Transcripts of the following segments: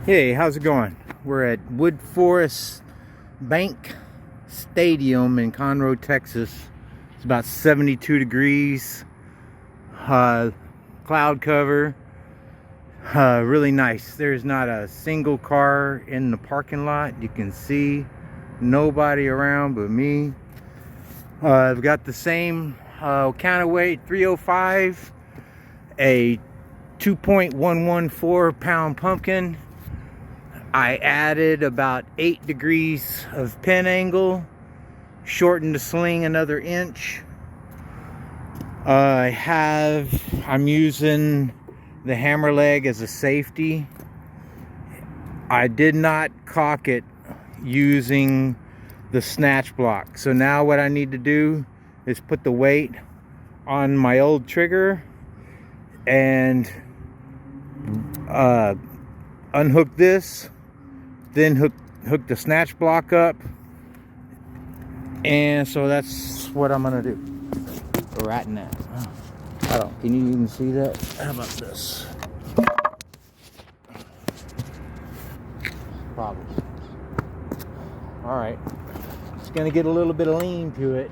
Hey, how's it going? We're at Woodforest Bank Stadium in Conroe, Texas. It's about 72 degrees, cloud cover, really nice. There's not a single car in the parking lot. You can see nobody around but me. I've got the same counterweight 305, a 2.114 pound pumpkin. I added about 8 degrees of pin angle, shortened the sling another inch. I'm using the hammer leg as a safety. I did not cock it using the snatch block. So now what I need to do is put the weight on my old trigger and unhook this, then hook the snatch block up, and so that's what I'm gonna do right now. Can you even see that? How about this? Probably. All right, it's gonna get a little bit of lean to it.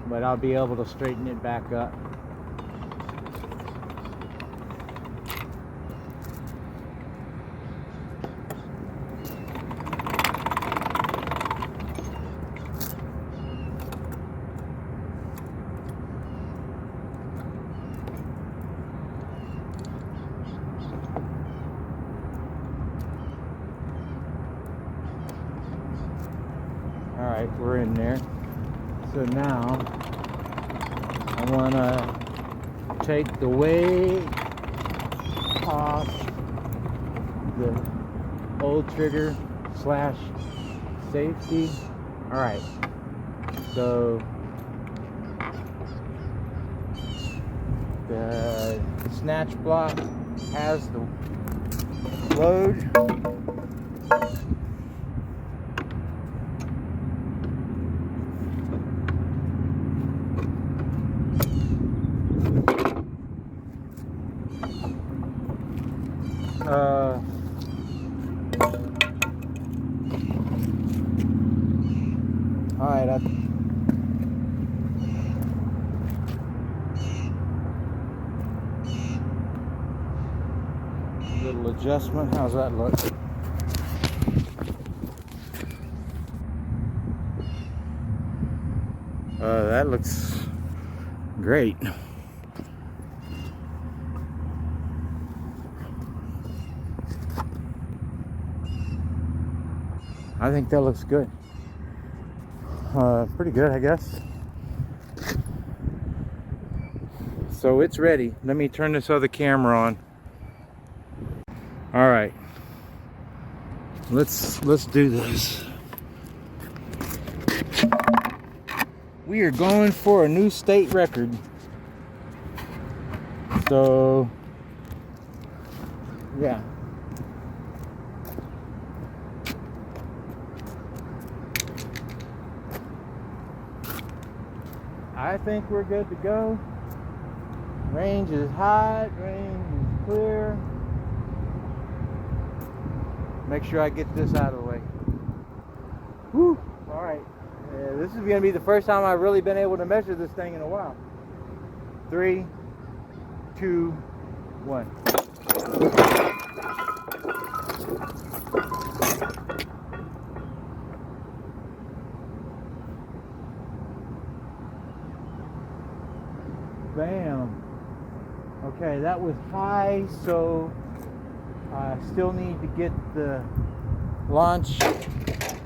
But I'll be able to straighten it back up. All right, we're in there. So now I want to take the weight off the old trigger slash safety. All right, so the snatch block has the load. All right, little adjustment. How's that look? That looks great. I think that looks good. Pretty good, I guess. So it's ready. Let me turn this other camera on. All right, let's do this. We are going for a new state record. So yeah. I think we're good to go. Range is hot, range is clear. Make sure I get this out of the way. Whew. All right. This is going to be the first time I've really been able to measure this thing in a while. 3, 2, 1. Bam. Okay, that was high, so I still need to get the launch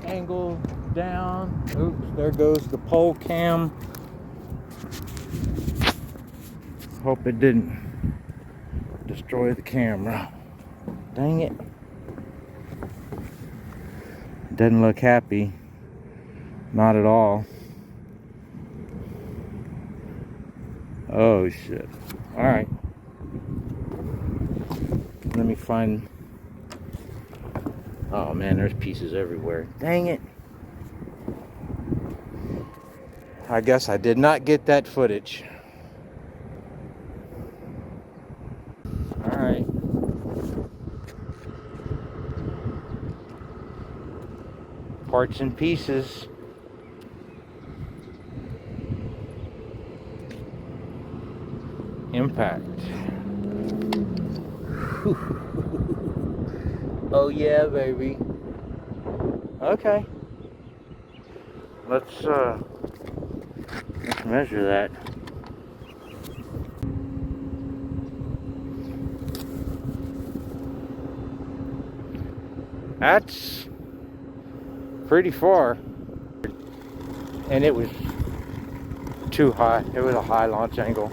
angle down. Oops, there goes the pole cam. Hope it didn't destroy the camera. Dang it. Doesn't look happy. Not at all. Oh shit. All right. Let me find. Oh man, there's pieces everywhere. Dang it. I guess I did not get that footage. Parts and pieces. Impact. Oh yeah, baby. Okay. Let's measure that. That's pretty far. And it was too high. It was a high launch angle.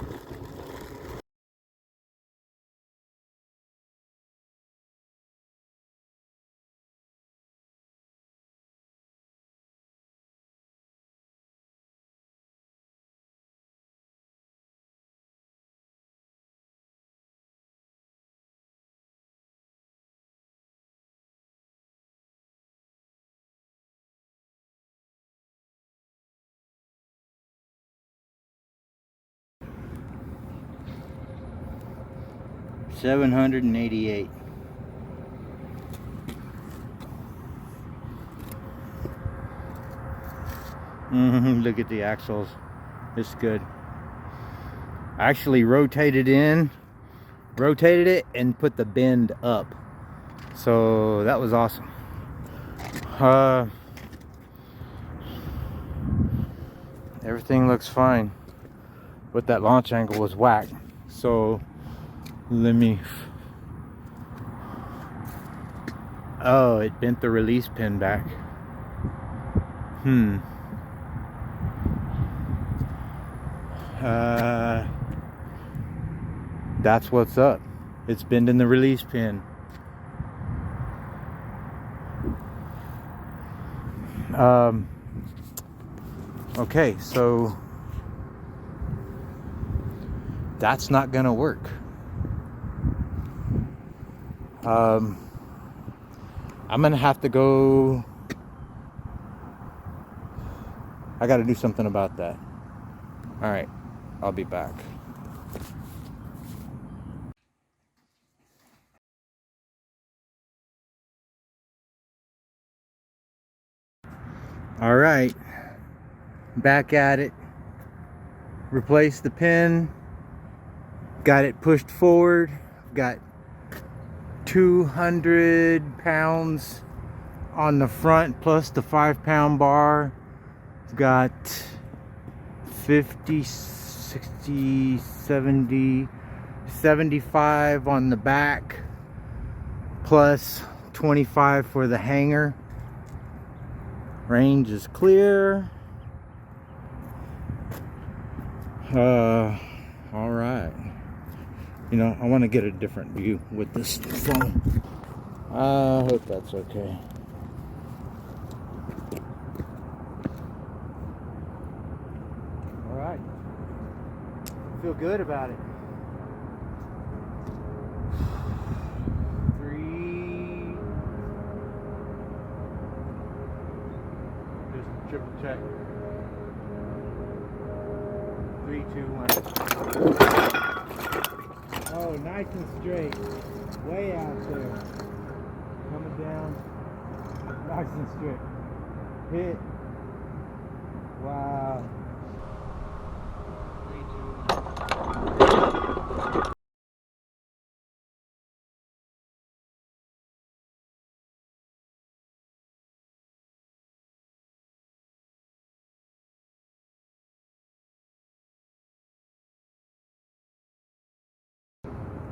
$788. Look at the axles. It's good. I actually rotated it and put the bend up. So that was awesome. Everything looks fine, but that launch angle was whack. So let me, oh, it bent the release pin back. That's what's up. It's bending the release pin. Okay, so that's not gonna work. I'm gonna have to go. I gotta do something about that. All right, I'll be back. All right, back at it. Replaced the pin, got it pushed forward, got 200 pounds on the front plus the 5-pound bar. Got 50, 60, 70, 75 on the back plus 25 for the hanger. Range is clear. All right. You know, I want to get a different view with this phone. I hope that's okay. All right. Feel good about it. 3. Just triple check. 3, 2, 1. Oh, nice and straight. Way out there. Coming down. Nice and straight. Hit. Wow. 3, 2, 1.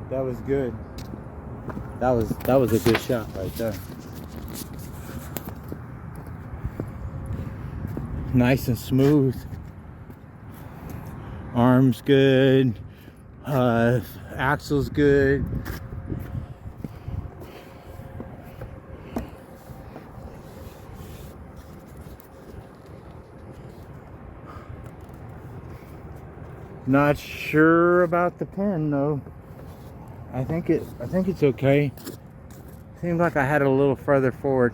That was good. That was a good shot right there. Nice and smooth. Arms good. Axle's good. Not sure about the pin though. I think it's okay. Seems like I had it a little further forward.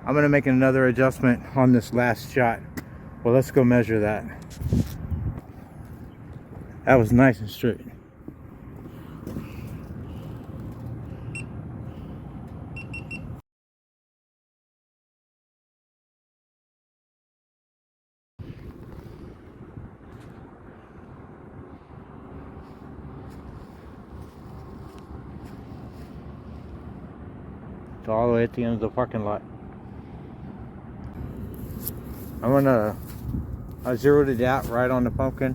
I'm gonna make another adjustment on this last shot. Well, let's go measure that. That was nice and straight. It's all the way at the end of the parking lot. I zeroed it out right on the pumpkin.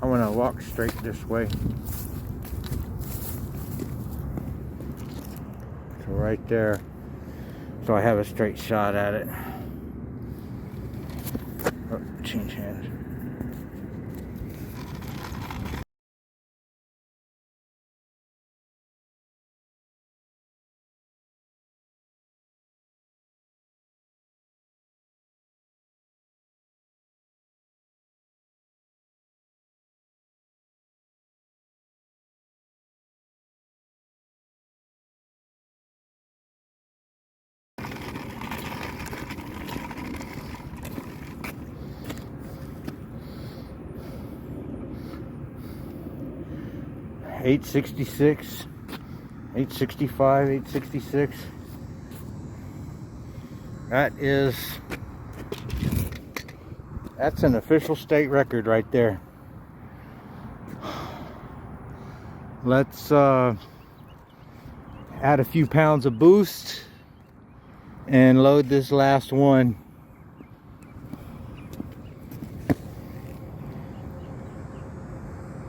I'm gonna walk straight this way. So right there. So I have a straight shot at it. Oh, change hands. $866, $865, $866. That's an official state record right there. Let's add a few pounds of boost and load this last one